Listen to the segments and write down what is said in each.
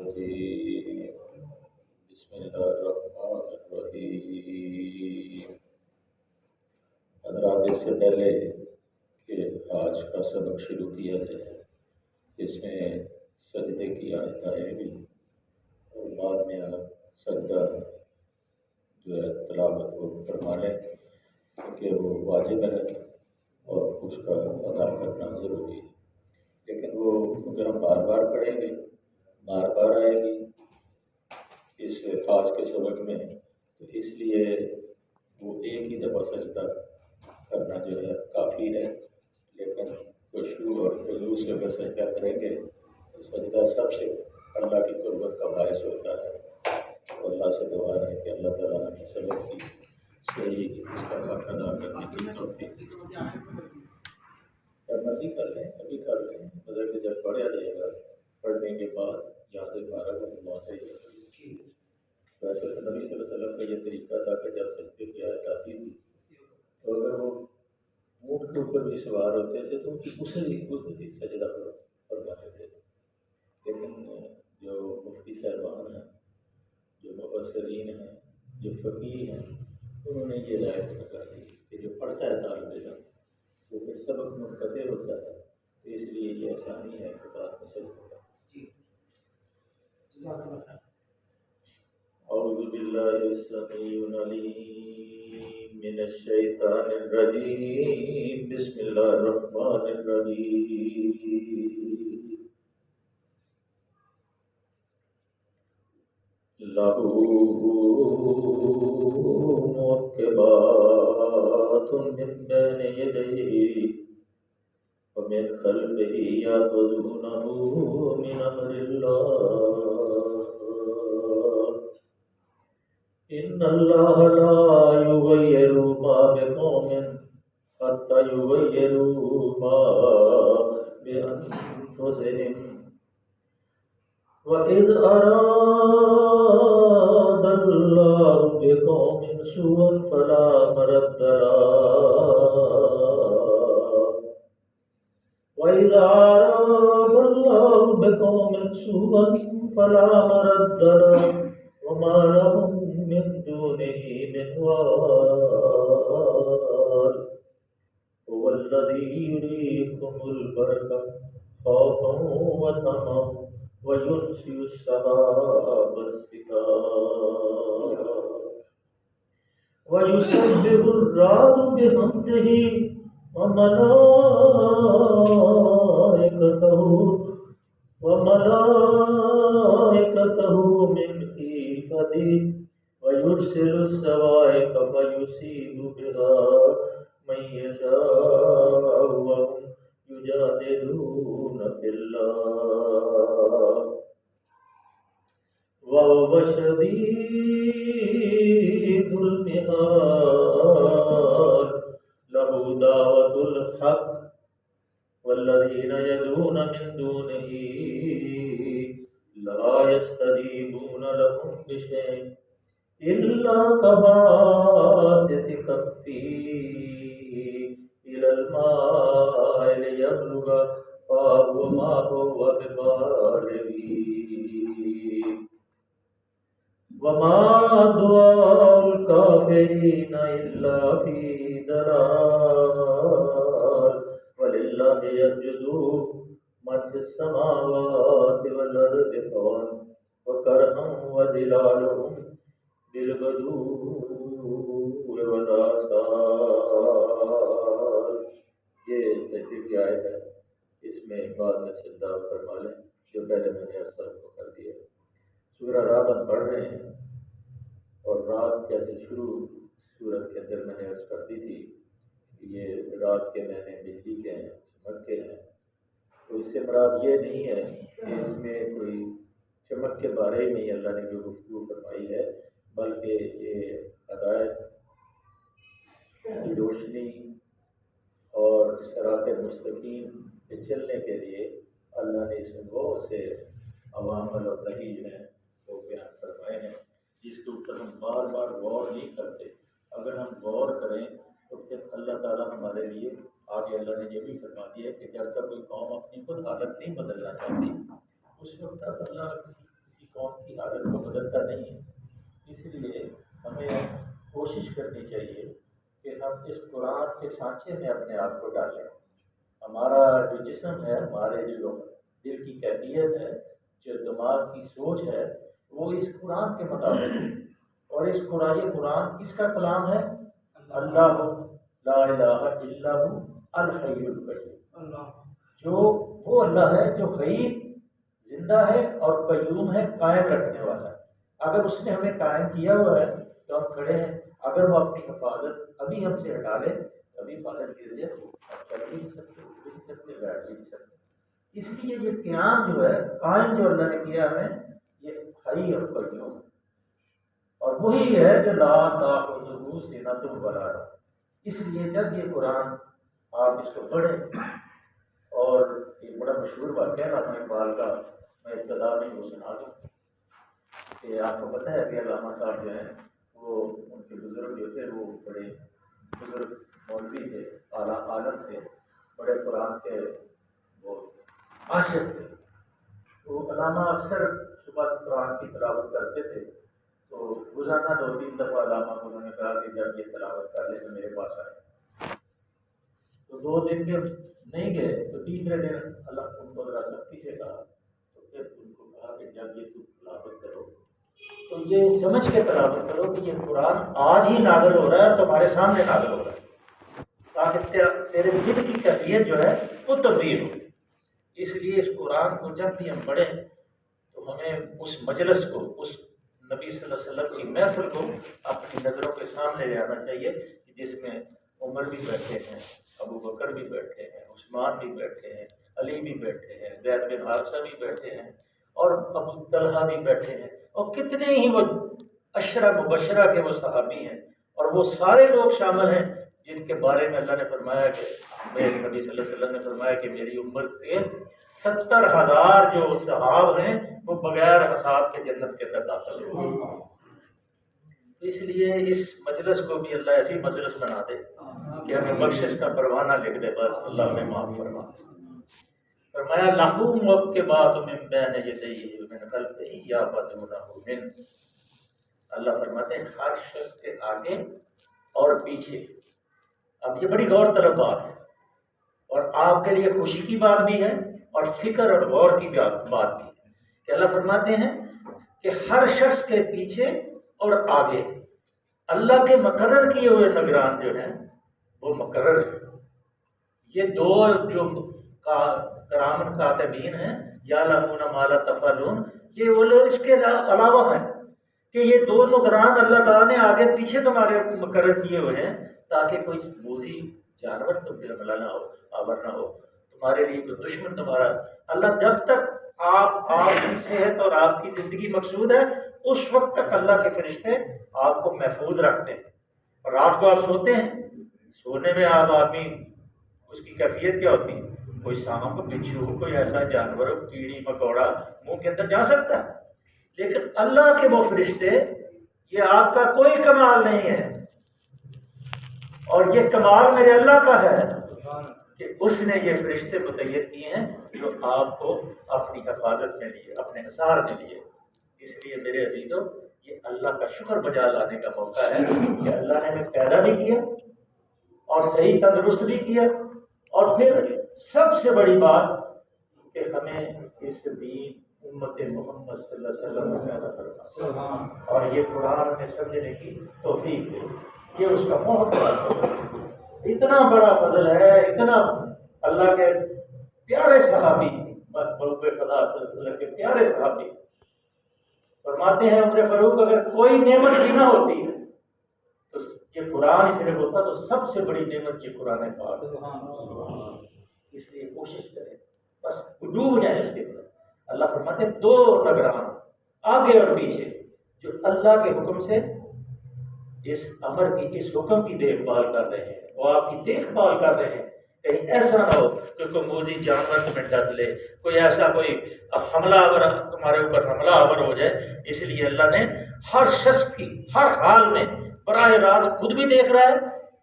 الرجيم بسم الله الرحمن الرحيم۔ حضرات، اس سے پہلے کہ آج کا سبق شروع کیا جائے، اس میں سجدے کی آیت آئے گی اور بعد میں آپ سجدہ جو ہے تلاوت وہ فرما لیں، کیونکہ وہ واجب ہے اور اس کا ادا کرنا ضروری ہے، لیکن وہ کیونکہ ہم بار بار پڑھیں گے، بار بار آئے گی اس آج کے سبق میں، تو اس لیے وہ ایک ہی دفعہ سجدہ کرنا جو ہے کافی ہے، لیکن خشوع اور خضوع سے اگر سجدہ کریں گے تو سجدہ سب سے اللہ کی قربت کا باعث ہوتا ہے۔ اور اللہ سے دعا ہے کہ اللہ تعالیٰ ہمیں سبق کی صحیح اس کا حق ادا کرنے کی توفیق دے۔ مرضی کر لیں، ابھی کر لیں، مگر کہ جب پڑھا جائے گا، پڑھنے کے بعد جہاں سے فارغ ہو تو وہاں سے ویسے تو نبی صلی اللہ علیہ وسلم کا یہ طریقہ تھا کہ جب سجدے کی آیت آتی تھی تو اگر وہ اونٹ کے اوپر بھی سوار ہوتے تھے تو ان کی اسے سجدہ فرماتے تھے، لیکن جو مفتی صاحبان ہیں، جو مفسرین ہیں، جو فقیہ ہیں، انہوں نے یہ رائے لگا دی کہ جو پڑھتا ہے طالب علم وہ پھر سبق منقطع ہوتا ہے، تو اس لیے یہ آسانی ہے کہ بعد میں سجدہ ہوگا۔ اعوذ باللہ السمیع العلیم من الشیطان الرجیم، بسم اللہ الرحمن الرحیم۔ لہ معقبات من بین یدیہ ومن خلفہ یحفظونہ من امر اللہ، ان اللہ لا یغیر ما بقوم حتی یغیروا ما بانفسہم، وَإِذْ أَرَادَ اللَّهُ بِقَوْمٍ سُوءًا فَلَا مَرَدَّ لَهُ، وَإِذْ أَرَادَ اللَّهُ بِقَوْمٍ سُوءًا فَلَا مَرَدَّ لَهُ وَمَا لَهُم مِّن دُونِهِ مِنْ وَالٍ، هُوَ الَّذِي يُرِيكُمُ الْبَرْقَ خَوْفًا وَطَمَعًا وَيُرْسِلُ السَّحَابَ الثِّقَالَ وَيُسَبِّحُ الرَّعْدُ بِحَمْدِهِ وَمَلَائِكَتُهُ مِنْ خِيفَتِهِ وَيُرْسِلُ الصَّوَاعِقَ فَيُصِيبُ بِهَا مَن يَشَاءُ وَهُمْ يُجَادِلُونَ فِي اللَّهِ وَهُوَ شَدِيدُ الْمِحَالِ، لَهُ دَعْوَةُ الْحَقِّ وَالَّذِينَ يَدْعُونَ مِن دُونِهِ لَا يَسْتَجِيبُونَ لَهُم بِشَيْءٍ إِلَّا كَبَاسِطِ كَفِّهِ إِلَى الْمَاءِ لِيَبْلُغَ فَاهُ وَمَا هُوَ بِبَالِغِهِ وَمَا دُعَاءُ الْكَافِرِينَ إِلَّا فِي ضَلَالٍ، وَلِلَّهِ يَسْجُدُ مَن فِي السَّمَاوَاتِ وَالْأَرْضِ طَوْعًا وَكَرْهًا وَظِلَالُهُم بِالْغُدُوِّ وَالْآصَالِ۔ یہ سجدے کی آیت ہے، اس میں بعد میں سجدہ فرما لیں جو پہلے میں نے اثر کو کر دیا۔ سورہ رات ہم پڑھ رہے ہیں، اور رات جیسے شروع سورت کے اندر میں نے عرض کر دی تھی کہ یہ رات کے معنی بجلی کے ہیں، چمک کے ہیں، تو اس سے مراد یہ نہیں ہے کہ اس میں کوئی چمک کے بارے میں ہی اللہ نے جو گفتگو فرمائی ہے، بلکہ یہ ہدایت کی روشنی اور صراط مستقیم پہ چلنے کے لیے اللہ نے اس میں بہت سے عوامل اور نہی جو ہیں وہ بیان فرمائے ہیں، جس کے اوپر ہم بار بار غور نہیں کرتے۔ اگر ہم غور کریں تو پھر اللہ تعالیٰ ہمارے لیے آگے اللہ نے یہ بھی فرما دیا کہ جب تک کوئی قوم اپنی خود حالت نہیں بدلنا چاہتی، اس وقت تک اللہ کسی بدلتا نہیں ہے۔ اس لیے ہمیں کوشش کرنی چاہیے کہ ہم اس قرآن کے سانچے میں اپنے آپ کو ڈالیں۔ ہمارا جو جسم ہے، ہمارے جو دل کی کیفیت ہے، جو دماغ کی سوچ ہے، وہ اس قرآن کے مطابق ہے۔ اور اس قرآن کس کا کلام ہے؟ اللہ لا الہ الا ہو الحی القیوم، جو وہ اللہ ہے جو حی، زندہ ہے اور قیوم ہے، قائم رکھنے والا ہے۔ اگر اس نے ہمیں قائم کیا ہوا ہے تو ہم کھڑے ہیں، اگر وہ اپنی حفاظت ابھی ہم سے ہٹا لے، ابھی فالج گر جائے، ہم چل بھی نہیں سکتے، اٹھ بھی نہیں سکتے، بیٹھ بھی نہیں سکتے۔ اس لیے یہ قیام جو ہے، قائم جو اللہ نے کیا ہمیں، یہ حی اور قیوم ہے، اور وہی ہے جو لا تأخذہ سنۃ ولا نوم۔ اس لیے جب یہ قرآن آپ اس کو پڑھیں، اور ایک بڑا مشہور واقعہ ہے علامہ اقبال کا، میں ابتدا میں وہ سنا دوں کہ آپ کو پتہ ہے کہ علامہ صاحب جو ہیں وہ ان کے بزرگ جو تھے وہ بڑے بزرگ مولوی تھے، اعلیٰ عالم تھے، بڑے قرآن کے وہ عاشق تھے۔ تو علامہ اکثر صبح قرآن کی تلاوت کرتے تھے، تو روزانہ 2-3 دفعہ علامہ کو انہوں نے کہا کہ جب یہ تلاوت کر لیں تو میرے پاس آئے۔ تو 2 دن کے نہیں گئے، تو تیسرے دن اللہ ان کو ذرا سختی سے کہا، تو پھر ان کو کہا کہ جب یہ تم تلاوت کرو تو یہ سمجھ کے تلاوت کرو کہ یہ قرآن آج ہی نازل ہو رہا ہے، تمہارے سامنے نازل ہو رہا ہے، تاکہ تیرے دل کی کیفیت جو ہے وہ تبدیل ہو۔ اس لیے اس قرآن کو جب بھی ہم پڑھیں تو ہمیں اس مجلس کو، اس نبی صلی اللہ علیہ وسلم کی محفل کو اپنی نظروں کے سامنے لے آنا چاہیے، جس میں عمر بھی بیٹھے ہیں، ابو بکر بھی بیٹھے ہیں، عثمان بھی بیٹھے ہیں، علی بھی بیٹھے ہیں، زید بن حارثہ بھی بیٹھے ہیں، اور ابو طلحہ بھی بیٹھے ہیں، اور کتنے ہی وہ عشرہ مبشرہ کے وہ صحابی ہیں، اور وہ سارے لوگ شامل ہیں جن کے بارے میں اللہ نے فرمایا کہ میرے نبی صلی اللہ علیہ وسلم نے فرمایا کہ میری امت کے 70,000 جو صحاب ہیں وہ بغیر حساب کے جنت کے اندر داخل ہوں۔ اس لیے اس مجلس کو بھی اللہ ایسی مجلس بنا دے کہ ہمیں بخشش کا پروانہ لکھ دے، بس اللہ ہمیں معاف فرما دے۔ فرمایا لہو معقبات من بین یدیہ ومن خلفہ یحفظونہ من، اللہ فرماتے ہیں ہر شخص کے آگے اور پیچھے۔ اب یہ بڑی غور طلب بات ہے، اور آپ کے لیے خوشی کی بات بھی ہے اور فکر اور غور کی بات بھی ہے کہ اللہ فرماتے ہیں کہ ہر شخص کے پیچھے اور آگے اللہ کے مقرر کیے ہوئے نگران جو ہیں وہ مقرر ہیں۔ یہ 2 جو کرامن کاتبین ہیں، یعلمون ما لا تفعلون، یہ وہ لوگ اس کے علاوہ ہیں کہ یہ 2 نگران اللہ تعالیٰ نے آگے پیچھے تمہارے مقرر کیے ہوئے ہیں، تاکہ کوئی موذی جانور تم پہ حملہ نہ ہو، آور نہ ہو، تمہارے لیے کوئی دشمن تمہارا۔ اللہ جب تک آپ کی صحت اور آپ کی زندگی مقصود ہے، اس وقت تک اللہ کے فرشتے آپ کو محفوظ رکھتے ہیں۔ اور رات کو آپ سوتے ہیں، سونے میں آپ آدمی اس کی کیفیت کیا ہوتی ہے؟ کوئی سانپ، بچھو، کوئی ایسا جانور، کیڑی مکوڑا منہ کے اندر جا سکتا ہے، لیکن اللہ کے وہ فرشتے، یہ آپ کا کوئی کمال نہیں ہے، اور یہ کمال میرے اللہ کا ہے کہ اس نے یہ فرشتے متعین کیے ہیں جو آپ کو اپنی حفاظت میں لیے، اپنے حصار میں لیے۔ اس لیے میرے عزیزوں، یہ اللہ کا شکر بجا لانے کا موقع ہے کہ اللہ نے ہمیں پیدا بھی کیا اور صحیح تندرست بھی کیا، اور پھر سب سے بڑی بات کہ ہمیں اس دین امت محمد صلی اللہ علیہ وسلم میں پیدا کرنا اور یہ قرآن میں سمجھنے کی توفیق دے۔ یہ اس کا بہت بڑا فضل ہے، اتنا بڑا فضل ہے، اتنا اللہ کے پیارے صحابی، محبوب خدا صلی اللہ علیہ وسلم کے پیارے صحابی فرماتے ہیں عمر فاروق اگر کوئی نعمت بھی نہ ہوتی ہے تو یہ قرآن ہی صرف ہوتا تو سب سے بڑی نعمت یہ قرآن پاک ہے۔ اس لیے کوشش کریں، بس ڈوب جائیں اس کے اندر۔ اللہ فرماتے ہیں 2 نگران آگے اور پیچھے جو اللہ کے حکم سے اس امر کی، اس حکم کی دیکھ بھال کر رہے ہیں، وہ آپ کی دیکھ بھال کر رہے ہیں۔ کہیں ایسا نہ ہو کہ کوئی موذی جانور تمہیں ڈس لے، کوئی ایسا کوئی حملہ آور تمہارے اوپر حملہ آور ہو جائے۔ اس لیے اللہ نے ہر شخص کی ہر حال میں براہ راست خود بھی دیکھ رہا ہے،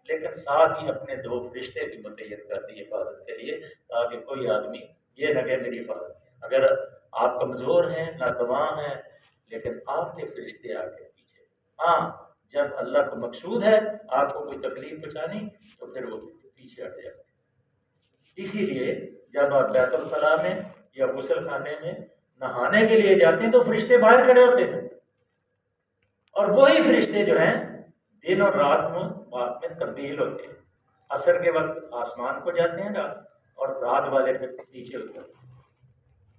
لیکن ساتھ ہی اپنے 2 فرشتے بھی متعین کر دی حفاظت کے لیے، تاکہ کوئی آدمی یہ نہ کہ میری حفاظت۔ اگر آپ کمزور ہیں، ناتواں ہیں، لیکن آپ کے فرشتے آپ کے پیچھے. ہاں جب اللہ کو مقصود ہے آپ کو کوئی تکلیف پہنچانی تو پھر وہ پیچھے ہٹ جاتے ہیں. اسی لیے جب آپ بیت الخلاء میں یا غسل خانے میں نہانے کے لیے جاتے ہیں تو فرشتے باہر کھڑے ہوتے ہیں، اور وہی فرشتے جو ہیں دن اور رات میں تبدیل ہوتے ہیں. عصر کے وقت آسمان کو جاتے ہیں رات، اور رات والے پھر پیچھے ہوتے ہیں.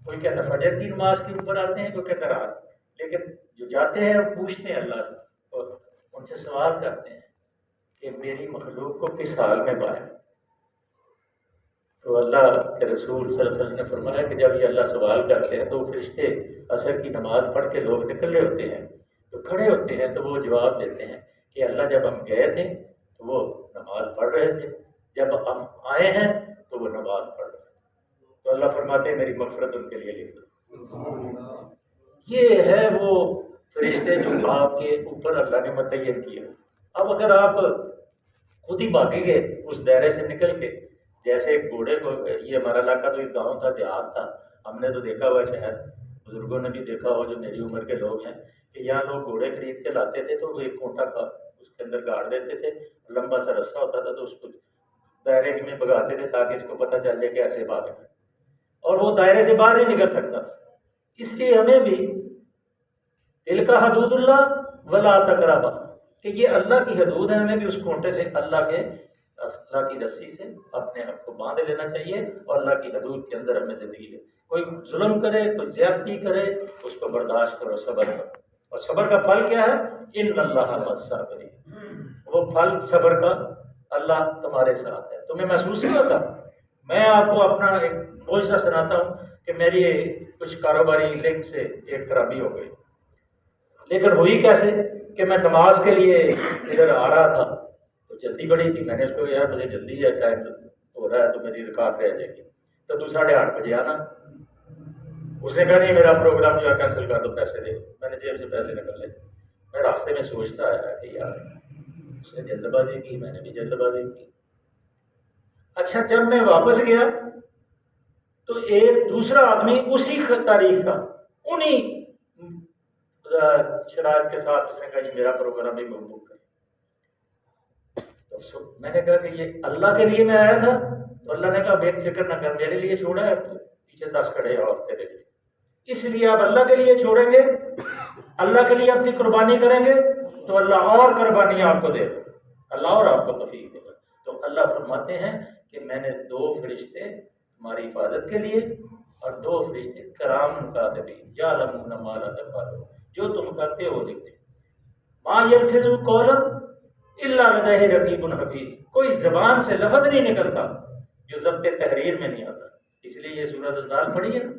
کوئی کہتا فجر کی نماز کے اوپر آتے ہیں، کوئی کہتا رات. لیکن جو جاتے ہیں وہ پوچھتے ہیں اللہ اور ان سے سوال کرتے ہیں کہ میری مخلوق کو کس حال میں پایا. تو اللہ کے رسول صلی اللہ علیہ وسلم نے فرمایا کہ جب یہ اللہ سوال کرتے ہیں تو فرشتے عصر کی نماز پڑھ کے لوگ نکل رہے ہوتے ہیں تو کھڑے ہوتے ہیں تو وہ جواب دیتے ہیں کہ اللہ جب ہم گئے تھے تو وہ نماز پڑھ رہے تھے، جب ہم آئے ہیں تو وہ نماز پڑھ رہے ہیں. تو اللہ فرماتے ہیں میری مغفرت ان کے لیے لکھ دو. یہ ہے وہ فرشتے جو آپ کے اوپر اللہ نے متعین کیا. اب اگر آپ خود ہی بھاگیں گے اس دائرے سے نکل کے، جیسے ایک گھوڑے کو، یہ ہمارا علاقہ تو ایک گاؤں تھا، دیہات تھا، ہم نے تو دیکھا ہوا شاید بزرگوں نے بھی دیکھا ہو جو میری عمر کے لوگ ہیں کہ یہاں لوگ گھوڑے خرید کے لاتے تھے تو وہ ایک کھوٹا کا اس کے اندر گاڑ دیتے تھے، لمبا سا رسہ ہوتا تھا تو اس کو دائرے میں بگاتے تھے تاکہ اس کو پتہ چل جائے کہ ایسے بھاگنا، اور وہ دائرے سے باہر نہیں نکل سکتا تھا. اس لیے ہمیں بھی دل کا حدود اللہ ولا تقربا کہ یہ اللہ کی حدود ہے، ہمیں بھی اس کھوٹے سے اللہ کی رسی سے اپنے آپ کو باندھ لینا چاہیے اور اللہ کی حدود کے اندر ہمیں زندگی لے. کوئی ظلم کرے، کوئی زیادتی کرے، اس کو برداشت کرو، صبر کرو. اور صبر کا پھل کیا ہے؟ ان اللہ مع الصابرین. وہ پھل صبر کا اللہ تمہارے ساتھ ہے. تمہیں محسوس نہیں ہوتا؟ میں آپ کو اپنا ایک معجزہ سناتا ہوں کہ میری کچھ کاروباری لنک سے ایک خرابی ہو گئی، لیکن ہوئی کیسے کہ میں نماز کے لیے ادھر آ رہا تھا تو جلدی بڑی تھی. میں نے اس کو یار مجھے جلدی ہے، ٹائم ہو رہا ہے تو میری رکعت رہ جائے گی تو 8:30 بجے آنا. اس نے کہا نہیں میرا پروگرام جو ہے کینسل کر دو، پیسے دے. میں نے جیب سے پیسے نکل لے. میں راستے میں سوچتا آیا کہ یار اس نے جلد بازی کی، میں نے بھی جلد بازی کی. اچھا جب میں واپس گیا تو ایک دوسرا آدمی اسی تاریخ کا انہی شرائط کے ساتھ اس نے کہا جی میرا پروگرام بھی بک کر. تو میں نے کہا کہ یہ اللہ کے لیے میں آیا تھا تو اللہ نے کہا بے فکر نہ کر، میرے لیے چھوڑا ہے تو پیچھے 10 کھڑے اور تیرے لیے. اس لیے آپ اللہ کے لیے چھوڑیں گے، اللہ کے لیے اپنی قربانی کریں گے تو اللہ اور قربانی آپ کو دے گا، اللہ اور آپ کو توفیق دے گا. تو اللہ فرماتے ہیں کہ میں نے 2 فرشتے تمہاری حفاظت کے لیے اور 2 فرشتے کرام کاتبین یعلمون ما لا تفعلون، جو تم کرتے ہو لکھتے. ما یلفظ قولا الا لدیہ رقیب حفیظ. کوئی زبان سے لفظ نہیں نکلتا جو ضبط تحریر میں نہیں آتا. اس لیے یہ سورۃ الزلزال پڑھی ہے نا،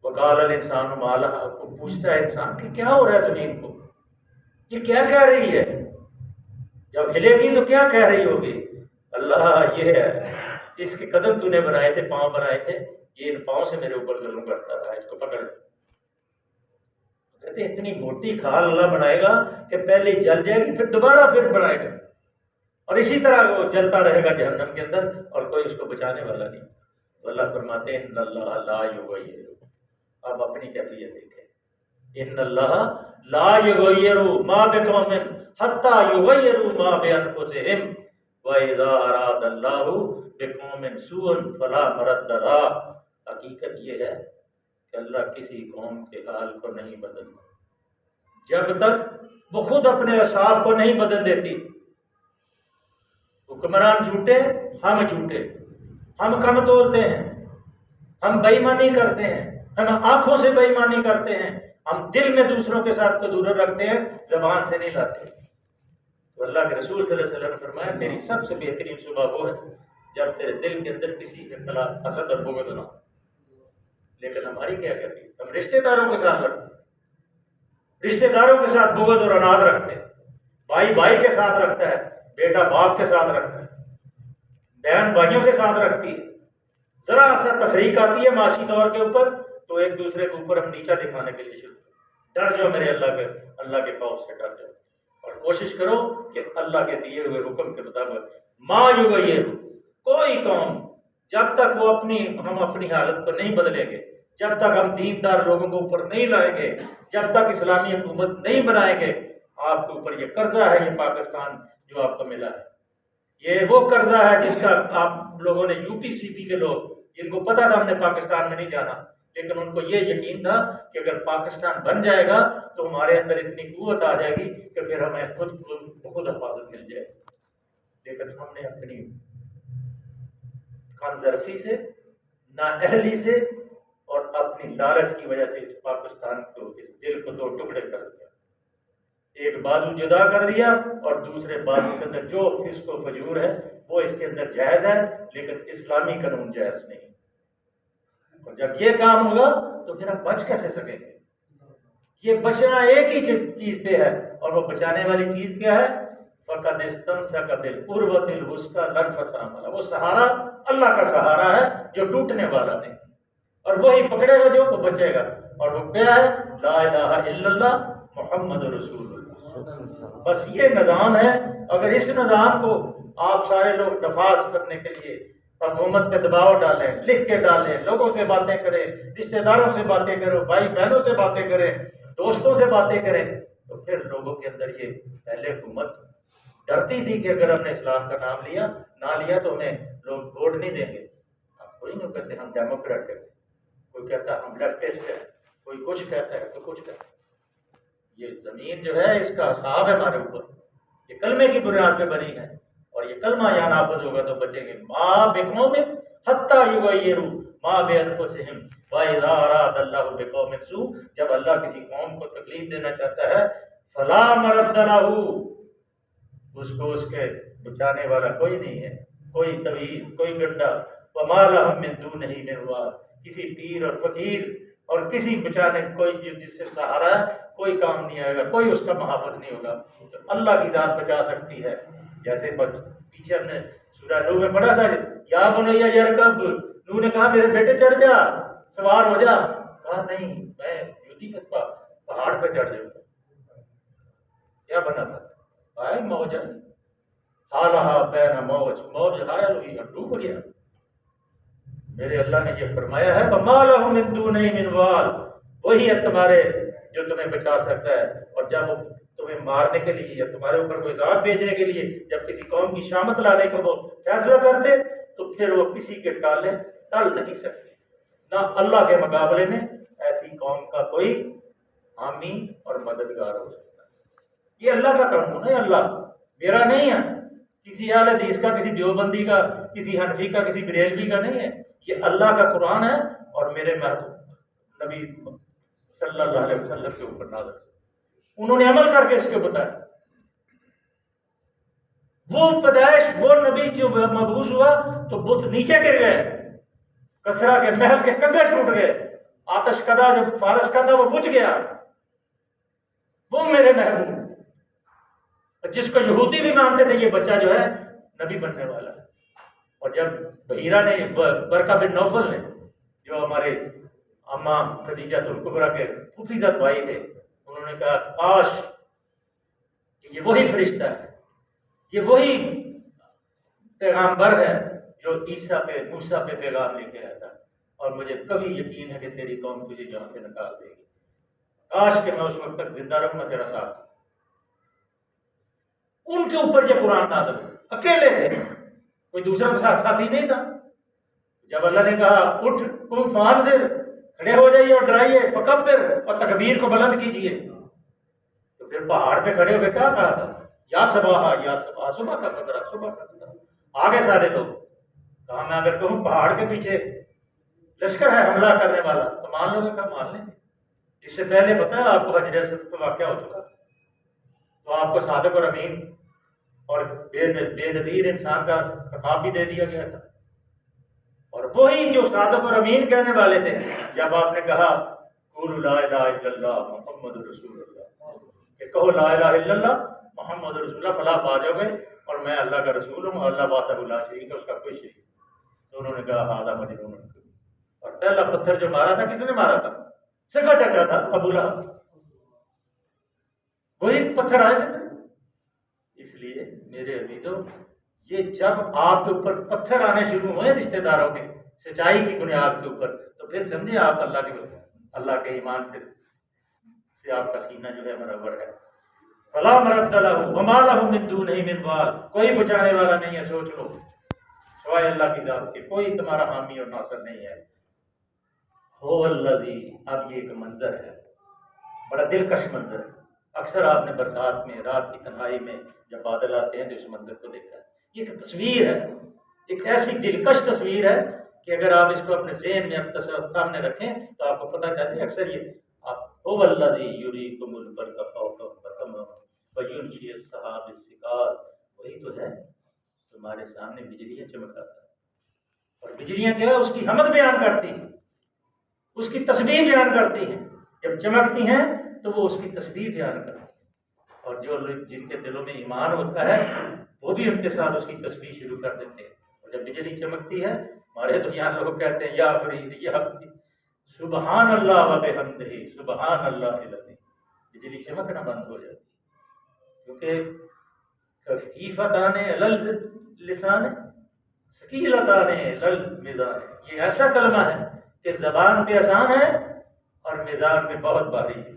وقال الانسان ما لہا، کو پوچھتا ہے انسان کہ کیا ہو رہا ہے زمین کو، یہ کیا کہہ رہی ہے، جب ہلے گی تو کیا کہہ رہی ہوگی. اللہ یہ ہے، اس کے قدم تو نے بنائے تھے، پاؤں بنائے تھے، یہ ان پاؤں سے میرے اوپر ظلم کرتا رہا، اس کو پکڑ. کہتے ہیں اتنی موٹی کھال اللہ بنائے گا کہ پہلے جل جائے گی پھر دوبارہ پھر بنائے گا، اور اسی طرح وہ جلتا رہے گا جہنم کے اندر اور کوئی اس کو بچانے والا نہیں. تو اللہ فرماتے ہیں ان اللہ لا یغیر. آپ اپنی کیفیت دیکھیں، ان اللہ لا یغیر ما بقوم حتی یغیروا ما بانفسہم وَإِذَا أَرَادَ اللَّهُ بِقَوْمٍ سُوءًا فَلَا مَرَدَّ لَهُ. حقیقت یہ ہے کہ اللہ کسی قوم کے حال کو نہیں بدلتا جب تک وہ خود اپنے اوصاف کو نہیں بدل دیتی. حکمران جھوٹے، ہم جھوٹے، ہم کم تولتے ہیں، ہم بے ایمانی کرتے ہیں، ہم آنکھوں سے بے ایمانی کرتے ہیں، ہم دل میں دوسروں کے ساتھ قدورت رکھتے ہیں، زبان سے نہیں لاتے. تو اللہ کے رسول صلی اللہ علیہ وسلم نے فرمایا میری سب سے بہترین صبح وہ ہے جب تیرے دل کے اندر کسی کے خلاف حسد اور بغض نہ ہو. لیکن ہماری کیا کرتی ہے، ہم رشتہ داروں کے ساتھ لڑتے ہیں، رشتہ داروں کے ساتھ بغض اور عناد رکھتے ہیں. بھائی بھائی کے ساتھ رکھتا ہے، بیٹا باپ کے ساتھ رکھتا ہے، بہن بھائیوں کے ساتھ رکھتی ہے. ذرا سا تفریق آتی ہے معاشی طور کے اوپر تو ایک دوسرے کے اوپر ہم نیچا دکھانے کے لیے شروع. ڈر جاؤ میرے اللہ کے خوف سے ڈر جاؤ اور کوشش کرو کہ اللہ کے دیے ہوئے حکم کے مطابق ما یغیر. کوئی قوم جب تک وہ ہم اپنی حالت کو نہیں بدلیں گے جب تک ہم دیندار لوگوں کو اوپر نہیں لائیں گے، جب تک اسلامی حکومت نہیں بنائیں گے، آپ کے اوپر یہ قرضہ ہے، یہ پاکستان جو آپ کو ملا ہے، یہ وہ قرضہ ہے جس کا آپ لوگوں نے یو پی سی پی کے لوگ جن کو پتا تھا ہم نے پاکستان میں نہیں جانا، لیکن ان کو یہ یقین تھا کہ اگر پاکستان بن جائے گا تو ہمارے اندر اتنی قوت آ جائے گی کہ پھر ہمیں خود حفاظت مل جائے گی، لیکن ہم نے اپنی خانزرفی سے، نااہلی سے اور اپنی لالچ کی وجہ سے اس پاکستان کو، اس دل کو دو ٹکڑے کر دیا، ایک بازو جدا کر دیا اور دوسرے بازو کے اندر جو فسق و فجور ہے وہ اس کے اندر جائز ہے، لیکن اسلامی قانون جائز نہیں۔ اور جب یہ کام ہوگا تو پھر ہم بچ کیسے سکیں گے؟ یہ بچنا ایک ہی چیز پہ ہے، اور وہ بچانے والی چیز کیا ہے؟ فَقَدْ اسْتَمْسَكَ بِالْعُرْوَةِ الْوُثْقَىٰ لَا انْفِصَامَ لَهَا، وہ سہارا اللہ کا سہارا ہے جو ٹوٹنے والا نہیں، اور وہی پکڑے گا جو وہ بچے گا، اور وہ کیا ہے؟ لا الہ الا اللہ محمد رسول اللہ۔ بس یہ نظام ہے، اگر اس نظام کو آپ سارے لوگ نفاذ کرنے کے لیے حکومت پہ دباؤ ڈالیں، لکھ کے ڈالیں، لوگوں سے باتیں کریں، رشتہ داروں سے باتیں کرو، بھائی بہنوں سے باتیں کریں، دوستوں سے باتیں کریں، تو پھر لوگوں کے اندر یہ پہلے حکومت ڈرتی تھی کہ اگر ہم نے اسلام کا نام لیا نہ لیا تو ہمیں لوگ ووٹ نہیں دیں گے، اب کوئی نہیں کہتے ہم ڈیموکریٹ ہیں، کوئی کہتا ہے ہم لیفٹسٹ ہیں، کوئی کچھ کہتا ہے تو کچھ کہتا ہے۔ یہ زمین جو ہے اس کا حساب ہے ہمارے اوپر، یہ کلمے کی بنیاد پہ بنی ہے، اور یہ کلمہ یہاں نافذ ہوگا تو بچیں گے۔ ما بقوم حتی یغیروا ما بانفسہم واذا اراد اللہ بقوم سوء، جب اللہ کسی قوم کو تکلیف دینا چاہتا ہے فلا مرد لہ، اس کو اس کے بچانے والا کوئی نہیں ہے، کوئی تویز، کوئی گڈھا، وما لہم من دونہ من وال، کسی پیر اور فقیر اور کسی بچانے کوئی جس سے سہارا ہے کوئی کام نہیں آئے گا، کوئی اس کا محافظ نہیں ہوگا، تو اللہ کی ذات بچا سکتی ہے۔ جیسے پیچھے ہم نے سورہ نوح میں پڑھا تھا، یا بنی یرکب، نوح نے کہا میرے بیٹے چڑھ جا، سوار ہو جا، کہا نہیں میں یہودی کے پہاڑ پہ چڑھ جاؤں گا، کیا بنا تھا؟ آئے موج حالہا بین موج، موج حائل ہوئی اور ڈوب گیا۔ میرے اللہ نے یہ فرمایا ہے وما لہم من دونہ من وال، وہی ہے تمہارے جو تمہیں بچا سکتا ہے، اور جب وہ تمہیں مارنے کے لیے یا تمہارے اوپر کوئی عذاب بھیجنے کے لیے جب کسی قوم کی شامت لانے کا وہ فیصلہ کرتے تو پھر وہ کسی کے ٹالے ٹل نہیں سکتے، نہ اللہ کے مقابلے میں ایسی قوم کا کوئی حامی اور مددگار ہو سکتا ہے۔ یہ اللہ کا قانون ہے، اللہ میرا نہیں ہے، کسی اہل حدیث کا، کسی دیوبندی کا، کسی حنفی کا، کسی بریلوی کا نہیں ہے، یہ اللہ کا قرآن ہے اور میرے محبوب نبی صلی اللہ علیہ وسلم کے اوپر نازل، انہوں نے عمل کر کے اس کو بتایا۔ وہ پیدائش، وہ نبی جو مبعوث ہوا تو بت نیچے گر گئے، کسرا کے محل کے کنگن ٹوٹ گئے، آتش کدا جو فارس کا تھا وہ بجھ گیا، وہ میرے محبوب جس کو یہودی بھی مانتے تھے یہ بچہ جو ہے نبی بننے والا ہے۔ اور جب بحیرہ نے، برقہ بن نوفل نے، جو ہمارے اماں خدیجہ الکبریٰ کے پھوپھیزاد بھائی تھے، انہوں نے کہا کاش کہ یہ وہی فرشتہ ہے، یہ وہی پیغامبر ہے جو عیسیٰ پہ، موسیٰ پہ پیغام لے کے آیا تھا، اور مجھے کبھی یقین ہے کہ تیری قوم تجھے یہاں سے نکال دے گی، کاش کہ میں اس وقت تک زندہ رہوں، میں تیرا ساتھ ہوں۔ ان کے اوپر یہ قرآن نازل، اکیلے تھے، کوئی دوسرا کے ساتھ ساتھی نہیں تھا۔ جب اللہ نے کہا اٹھ قم فانذر، کھڑے ہو جائیے اور ڈرائیے، فکبر، اور تکبیر کو بلند کیجیے، تو پھر پہاڑ پہ کھڑے ہو کے کیا کہا تھا؟ یا صباحا یا صباح، صبح کا قدرہ، صبح کا قدرہ۔ آگے سارے لوگ کہا میں اگر کہوں پہاڑ کے پیچھے لشکر ہے حملہ کرنے والا تو مان لو گے؟ کہا مان لیں گے۔ اس سے پہلے پتہ ہے آپ کو حجر اسود کا واقعہ ہو چکا، تو آپ کو صادق اور امین اور بے نظیر انسان کا خطاب بھی دے دیا گیا تھا، اور وہی جو صادق اور امین کہنے والے تھے، جب آپ نے کہا قولوا لا الہ الا اللہ محمد رسول اللہ، کہ کہو لا الہ الا اللہ محمد رسول اللہ، فلاح پا جاؤ گے، اور میں اللہ کا رسول ہوں، اللہ وحدہ لا شریک ہے، اس کا کوئی شریک نہیں۔ تو انہوں نے کہا ھذا مجنون، اور پہلا پتھر جو مارا تھا کس نے مارا تھا؟ سگا چچا تھا ابو لہب، وہی پتھر آئے تھے۔ اس لیے میرے عزیزوں، یہ جب آپ کے اوپر پتھر آنے شروع ہوئے رشتہ داروں کے، سچائی کی بنیاد کے اوپر، تو پھر سمجھیں آپ اللہ کے ایمان سے آپ کا سینہ جو ہے منور ہے۔ فلا مرد لہ وما لہ من دونہ من وال، کوئی بچانے والا نہیں ہے، سوچ لو سوائے اللہ کی ذات کے، کوئی تمہارا حامی اور ناصر نہیں ہے۔ هو الذی، اب یہ ایک منظر ہے، بڑا دلکش منظر ہے۔ اکثر آپ نے برسات میں رات کی تنہائی میں جب بادل آتے ہیں تو اس منظر کو دیکھا ہے۔ یہ ایک تصویر ہے، ایک ایسی دلکش تصویر ہے کہ اگر آپ اس کو اپنے ذہن میں سامنے رکھیں تو آپ کو پتہ چلے اکثر یہ آپ هو الذی یریکم البرق خوفا وطمعا وینشئ السحاب الثقال، وہی تو ہے تمہارے سامنے بجلیاں چمکاتا ہے، اور بجلیاں کیا ہے اس کی حمد بیان کرتی ہیں، اس کی تسبیح بیان کرتی ہیں، جب چمکتی ہیں تو وہ اس کی تسبیح بیان کرتی ہیں، اور جو لوگ جن کے دلوں میں ایمان ہوتا ہے وہ بھی ان کے ساتھ اس کی تسبیح شروع کر دیتے ہیں۔ اور جب بجلی چمکتی ہے، ہمارے تو یہاں لوگ کہتے ہیں یا فرید یا فرید، سبحان اللہ و بحمدہ سبحان اللہ العظیم، بجلی چمکنا بند ہو جاتی ہے، کیونکہ خفیفتان علی اللسان ثقیلتان علی المیزان، یہ ایسا کلمہ ہے کہ زبان پہ آسان ہے اور میزان پہ بہت بھاری ہے۔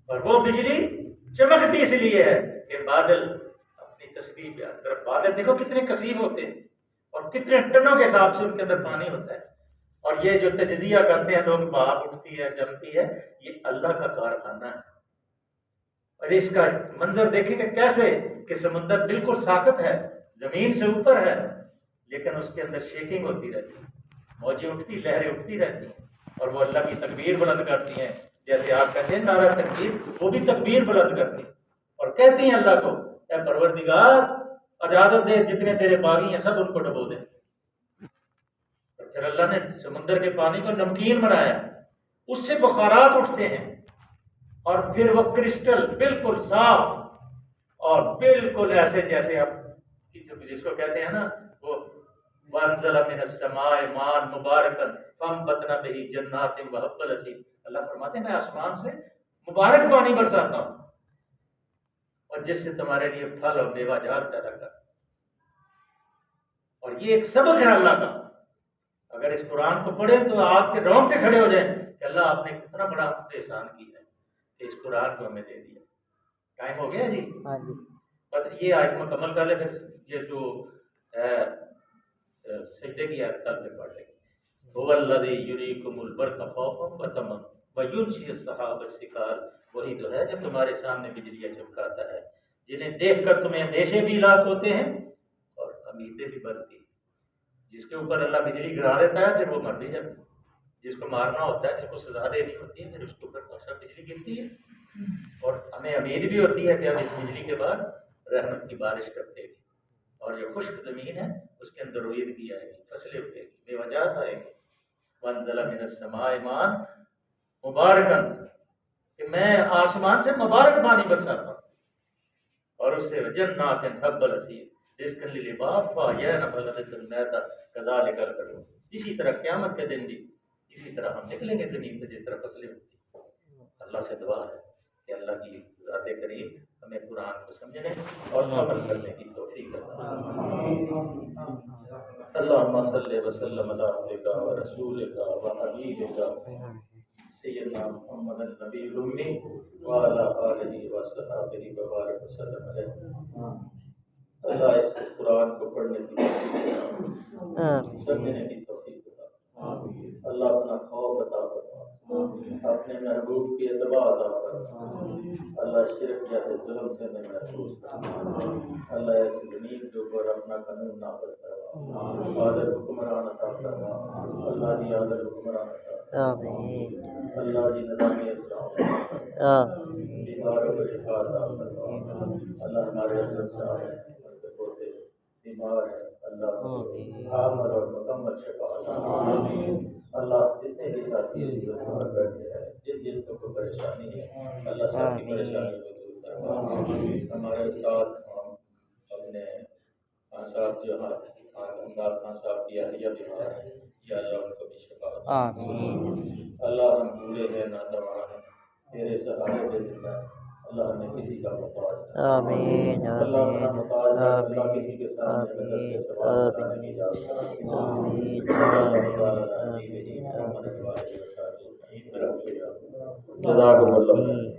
اور وہ بجلی چمکتی اس لیے ہے کہ بادل اپنی تسبیح بیان کر، بادل دیکھو کتنے کثیر ہوتے ہیں اور کتنے ٹنوں کے حساب سے ان کے اندر پانی ہوتا ہے، اور یہ جو تجزیہ کرتے ہیں لوگ، بھاپ اٹھتی ہے جمتی ہے، یہ اللہ کا کارخانہ ہے۔ اور اس کا منظر دیکھیں کہ کیسے کہ سمندر بالکل ساکت ہے، زمین سے اوپر ہے، لیکن اس کے اندر شیکنگ ہوتی رہتی ہے، موجیں اٹھتی، لہریں اٹھتی رہتی ہیں، اور وہ اللہ کی تکبیر بلند کرتی ہیں، جیسے آپ کہتے ہیں نعرہ تکبیر، وہ بھی تکبیر بلند کرتی ہیں اور کہتی ہیں اللہ کو اے پروردگار اجازت دے جتنے تیرے باغی ہیں سب ان کو ڈبو دے۔ اور پھر اللہ نے سمندر کے پانی کو نمکین بنایا، اس سے بخارات اٹھتے ہیں، اور پھر وہ کرسٹل بالکل صاف اور بالکل ایسے جیسے آپ جس کو کہتے ہیں نا وہ وانزل من السماء ماء مبارکا فانبتنا به جنات وحب الحصید، اللہ فرماتے ہیں میں آسمان سے مبارک پانی برساتا ہوں اور جس سے تمہارے لیے پھل اور میوہ جات پیدا کرتا ہوں۔ اور یہ ایک سبق ہے اللہ کا، اگر اس قرآن کو پڑھیں تو آپ کے رونگٹے کھڑے ہو جائیں کہ اللہ آپ نے کتنا بڑا ہم پہ احسان کیا ہے کہ اس قرآن کو ہمیں دے دیا۔ ٹائم ہو گیا جی؟ ہاں جی، بس یہ آیت مکمل کر لیں، پھر یہ جو ہے سجدے کی آیت کل میں پڑھ لیں گے۔ هو الذی یریکم البرق خوفا وطمعا وینشئ السحاب الثقال، وہی تو ہے جو تمہارے سامنے بجلیاں چمکاتا ہے، جنہیں دیکھ کر تمہیں اندیشے بھی لاحق ہوتے ہیں اور امیدیں بھی بڑھتی ہیں۔ جس کے اوپر اللہ بجلی گرا دیتا ہے پھر وہ مر بھی جاتا ہے، جس کو مارنا ہوتا ہے جس کو سزا دینی ہوتی ہے پھر اس کے اوپر کون سا بجلی گرتی ہے، اور ہمیں امید بھی ہوتی ہے کہ اب اس بجلی کے بعد رحمت کی بارش کرتے گی، اور جو خشک زمین ہے اس کے اندر رویدگی آئے گی، فصلیں اگے گی، میوجات آئیں گی۔ وانزل من السماء ماء مبارکا، کہ میں آسمان سے مبارک پانی برساتا ہوں، اور اس سے جنات حب الحصید رزقا للعباد فاحیینا بلدۃ میتا کذالک الخروج، اسی طرح قیامت کے دن بھی اسی طرح ہم نکلیں گے زمین سے جس طرح فصلیں ہوتی ہیں۔ اللہ سے دعا ہے کہ اللہ کی ذات کریم ہمیں قرآن کو سمجھنے اور عمل کرنے کی توفیق عطا فرمائے۔ اللہم صلی وسلم علی عبدک و رسولک و حبیبک سیدنا محمد النبی الامی وعلی آلہ و صحبہ وبارک وسلم علیہ۔ اللہ اس قرآن کو پڑھنے کی توفیق عطا، سمجھنے کی توفیق عطا، اللہ اپنا خوف عطا فرما، اپنے محبوب کی اتباع عطا فرما، اللہ شرک جیسے ظلم سے میں محفوظ فرما، اللہ اس زمین کے اوپر اپنا قانون نافذ فرما، عادل حکمران عطا فرما، اللہ کی عادل حکمران عطا فرما، اللہ کی نظام اسلام، بیماروں کو شفا عطا فرما، اللہ ہمارے اصل صاحب پوتے بیمار ہے، اللہ عامر اور مکمل شفا عطا فرما، اللہ جتنے بھی ساتھی بیمار بیٹھے ہیں جن جن کو پریشانی ہے اللہ سب کی پریشانی کو دور کروا، ہمارے استاد اپنے خان صاحب جو امداد خان صاحب کی اہلیہ بیمار ہے، یا اللہ ان کو بھی شفا عطا فرما، اللہ ہم بھولے ہیں نادواں ہیں تیرے سہارے پہ زندہ ہیں، اللہ ہمیں کسی کا محتاج نہ آمین اللہ اپنا آمین محتاج ہے اللہ آمین کسی کے سامنے میں دست آمین سوال اٹھانے کی آمین اجازت نہ آمین دے آمین آمین جزاکم اللہ آمین